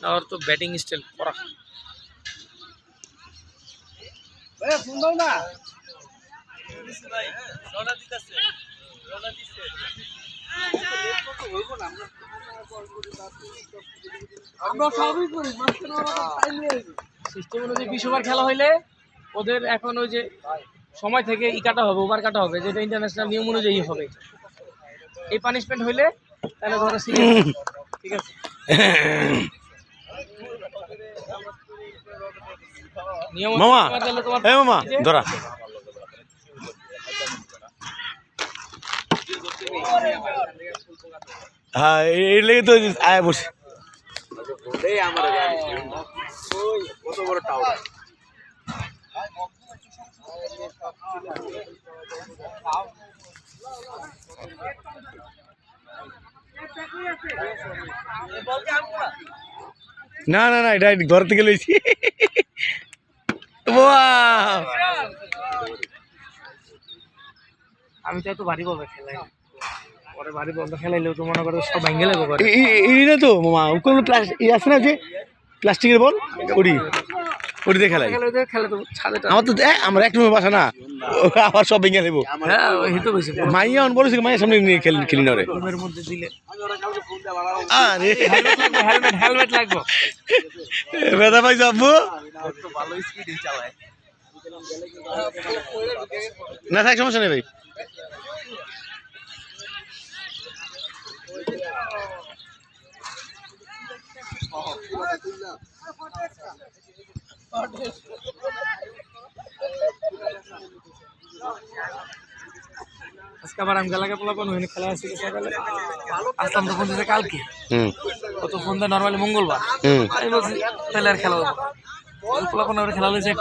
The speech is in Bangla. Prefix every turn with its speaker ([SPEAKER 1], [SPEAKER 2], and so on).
[SPEAKER 1] और तो बैटिंग स्टाइल করা
[SPEAKER 2] ফোন দাও না
[SPEAKER 1] ভাই রওনা দিতেছে রওনা দিছে
[SPEAKER 2] আমরা সবই করি মাঝখানে টাইম নিয়ে
[SPEAKER 1] সিস্টেম অনুযায়ী 20 ওভার খেলা হইলে ওদের এখন ওই যে সময় থেকে ই কাটা হবে ওভার কাটা হবে যেটা ইন্টারন্যাশনাল নিয়ম অনুযায়ী হবে এই পানিশমেন্ট হইলে তাহলে ধরো সিরিয়াস ঠিক আছে নিয়ম
[SPEAKER 3] মামা
[SPEAKER 1] তাহলে তোমার
[SPEAKER 3] এ মামা ধরা হ্যাঁ এই লেগে তো আয় বসে
[SPEAKER 2] কত বড় টাওয়ার
[SPEAKER 3] না না না এটা ঘর থেকে লইছি
[SPEAKER 1] আমি তো এত ভারী বল খেলাই পরে ভারী বল খেলাইলেও তো মনে করো সব ভেঙে লাগবে পরে
[SPEAKER 3] এটা তো মামা কোন আছে না যে প্লাস্টিকের বল ওড়ি ওড়িতে খেলাই
[SPEAKER 1] খেলে খেলে তো ছাদে
[SPEAKER 3] আমার তো আমরা এক নম্বর বাসা না আবার সব ভেঙে দেবো
[SPEAKER 1] হ্যাঁ ওই তো বেশি
[SPEAKER 3] মাইয়া অন বলেছে মাইয়া সামনে নিয়ে খেলি না রে
[SPEAKER 1] রুমের মধ্যে দিলে
[SPEAKER 3] আরে
[SPEAKER 1] হেলমেট লাগবে
[SPEAKER 3] ব্যথা পাইছো আব্বু
[SPEAKER 2] ভালো স্পিডে চালায়
[SPEAKER 3] না থাক সমস্যা নেই ভাই
[SPEAKER 1] আজকে আবার আমি গেলাকে পোলাপন হইনি খেলা আসছে সকালে আসলাম তো ফোন দিতে কালকে ও তো ফোন দেয় নর্মালি মঙ্গলবার আমি বলছি তাহলে আর খেলা হবে পোলাপন খেলা হয়েছে একটা